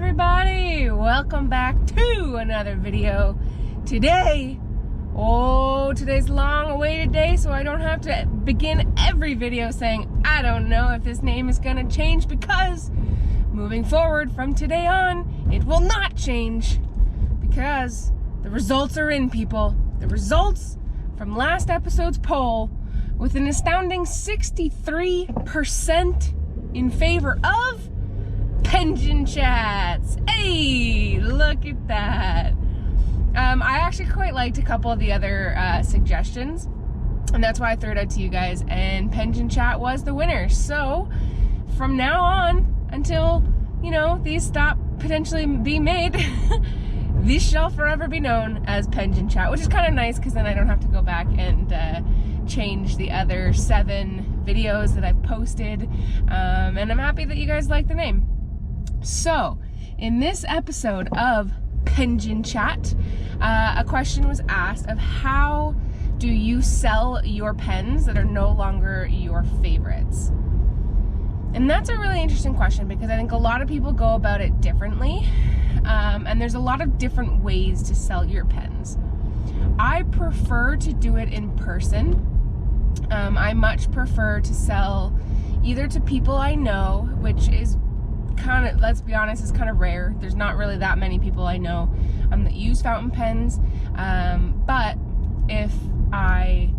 everybody, welcome back to another video. Today's long awaited day, so I don't have to begin every video saying I don't know if this name is gonna change, because moving forward from today on it will not change, because the results are in, people. The results from last episode's poll, with an astounding 63% in favor of Pengine chats. Hey, look at that. I actually quite liked a couple of the other suggestions, and that's why I threw it out to you guys, and Pengine chat was the winner. So from now on, until these stop potentially being made, this shall forever be known as Pengine chat, which is kind of nice, because then I don't have to go back and change the other 7 videos that I've posted, and I'm happy that you guys like the name. So in this episode of Pengine chat, a question was asked of how do you sell your pens that are no longer your favorites? And that's a really interesting question, because I think a lot of people go about it differently, and there's a lot of different ways to sell your pens. I prefer to do it in person. I much prefer to sell either to people I know, which is kind of, let's be honest, is kind of rare. There's not really that many people I know that use fountain pens, but if I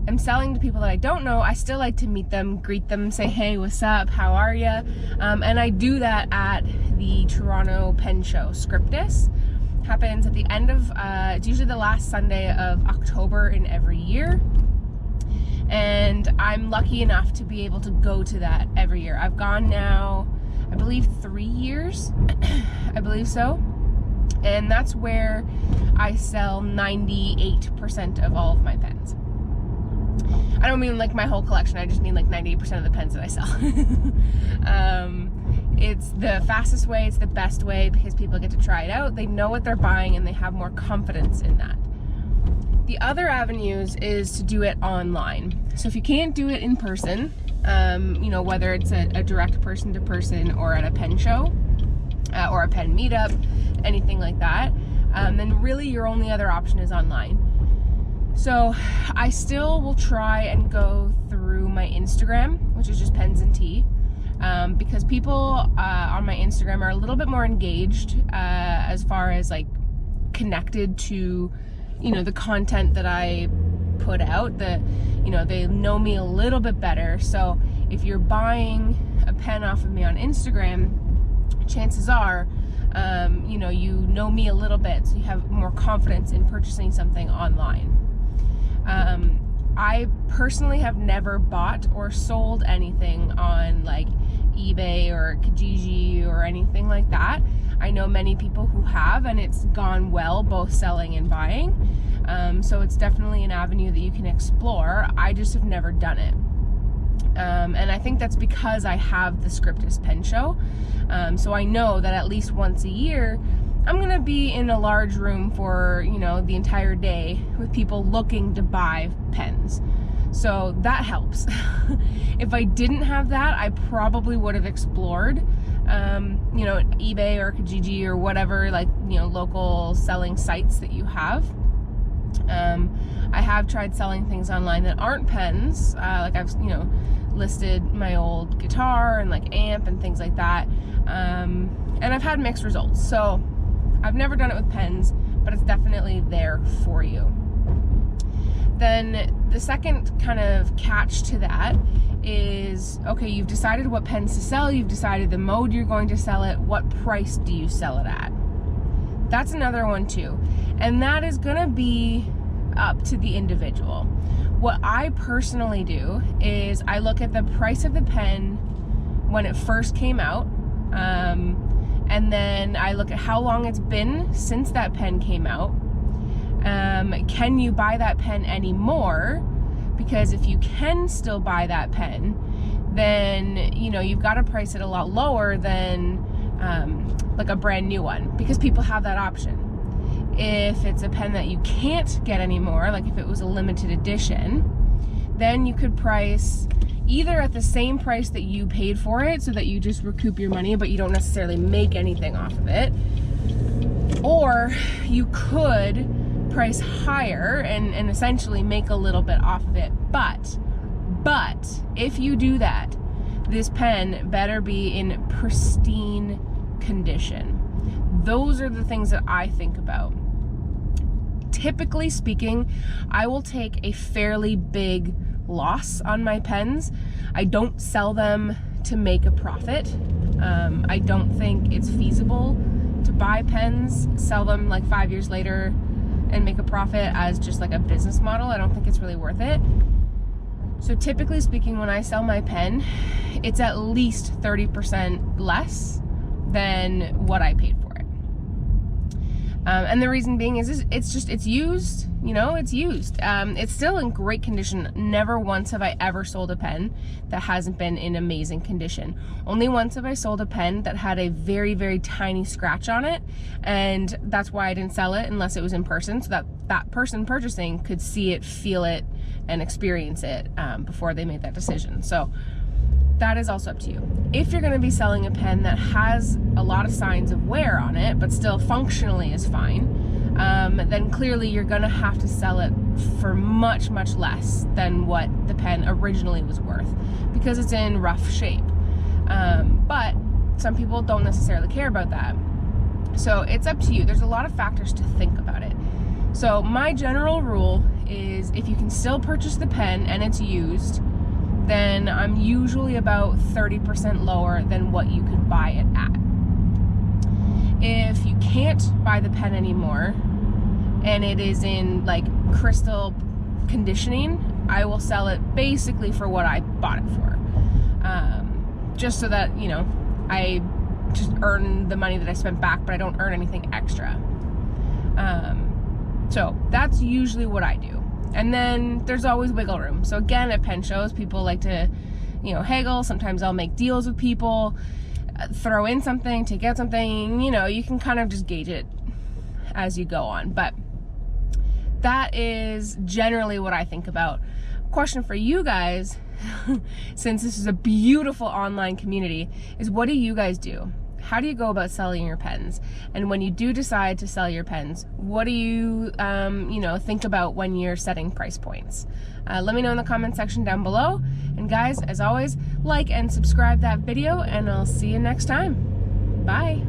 am selling to people that I don't know, I still like to meet them, greet them, say, hey, what's up, how are ya? And I do that at the Toronto Pen Show. Scriptus happens at the end of, it's usually the last Sunday of October in every year. And I'm lucky enough to be able to go to that every year. I've gone now, I believe 3 years, I believe so. And that's where I sell 98% of all of my pens. I don't mean like my whole collection, I just mean like 98% of the pens that I sell. It's the fastest way, it's the best way, because people get to try it out, they know what they're buying, and they have more confidence in that. The other avenues is to do it online. So if you can't do it in person, whether it's a direct person-to-person or at a pen show or a pen meetup, anything like that, then really your only other option is online. So I still will try and go through my Instagram, which is just Pens and Tea, because people on my Instagram are a little bit more engaged as far as like connected to the content that I put out. They know me a little bit better. So if you're buying a pen off of me on Instagram, chances are you know me a little bit, so you have more confidence in purchasing something online. I personally have never bought or sold anything on like eBay or Kijiji or anything like that. I know many people who have, and it's gone well, both selling and buying. So it's definitely an avenue that you can explore. I just have never done it. And I think that's because I have the Scriptus Pen Show. So I know that at least once a year, I'm gonna be in a large room for, the entire day with people looking to buy pens. So that helps. If I didn't have that, I probably would have explored, eBay or Kijiji or whatever, like, local selling sites that you have. I have tried selling things online that aren't pens, like I've, listed my old guitar and like amp and things like that, and I've had mixed results. So I've never done it with pens, but it's definitely there for you. Then the second kind of catch to that is, okay, you've decided what pens to sell, you've decided the mode you're going to sell it, what price do you sell it at? That's another one too. And that is gonna be up to the individual. What I personally do is I look at the price of the pen when it first came out, and then I look at how long it's been since that pen came out. Can you buy that pen anymore? Because if you can still buy that pen, then you've got to price it a lot lower than like a brand new one, because people have that option. If it's a pen that you can't get anymore, like if it was a limited edition, then you could price, either at the same price that you paid for it so that you just recoup your money but you don't necessarily make anything off of it, or you could price higher and essentially make a little bit off of it. But if you do that, this pen better be in pristine condition. Those are the things that I think about. Typically speaking, I will take a fairly big loss on my pens. I don't sell them to make a profit. I don't think it's feasible to buy pens, sell them like 5 years later and make a profit as just like a business model. I don't think it's really worth it. So typically speaking, when I sell my pen, it's at least 30% less than what I paid for it. And the reason being is it's used, you know, it's used. It's still in great condition. Never once have I ever sold a pen that hasn't been in amazing condition. Only once have I sold a pen that had a very, very tiny scratch on it, and that's why I didn't sell it unless it was in person, so that that person purchasing could see it, feel it, and experience it before they made that decision. So that is also up to you. If you're going to be selling a pen that has a lot of signs of wear on it, but still functionally is fine, then clearly you're going to have to sell it for much, much less than what the pen originally was worth, because it's in rough shape. But some people don't necessarily care about that. So it's up to you. There's a lot of factors to think about it. So my general rule is if you can still purchase the pen and it's used, then I'm usually about 30% lower than what you could buy it at. If you can't buy the pen anymore and it is in like crystal conditioning, I will sell it basically for what I bought it for. Just so that, you know, I just earn the money that I spent back, but I don't earn anything extra. So that's usually what I do. And then there's always wiggle room. So again, at pen shows, people like to, you know, haggle. Sometimes I'll make deals with people, throw in something, take out something. You know, you can kind of just gauge it as you go on. But that is generally what I think about. Question for you guys, since this is a beautiful online community, is what do you guys do? How do you go about selling your pens? And when you do decide to sell your pens, what do you, you know, think about when you're setting price points? Let me know in the comment section down below. And guys, as always, like and subscribe that video, and I'll see you next time. Bye.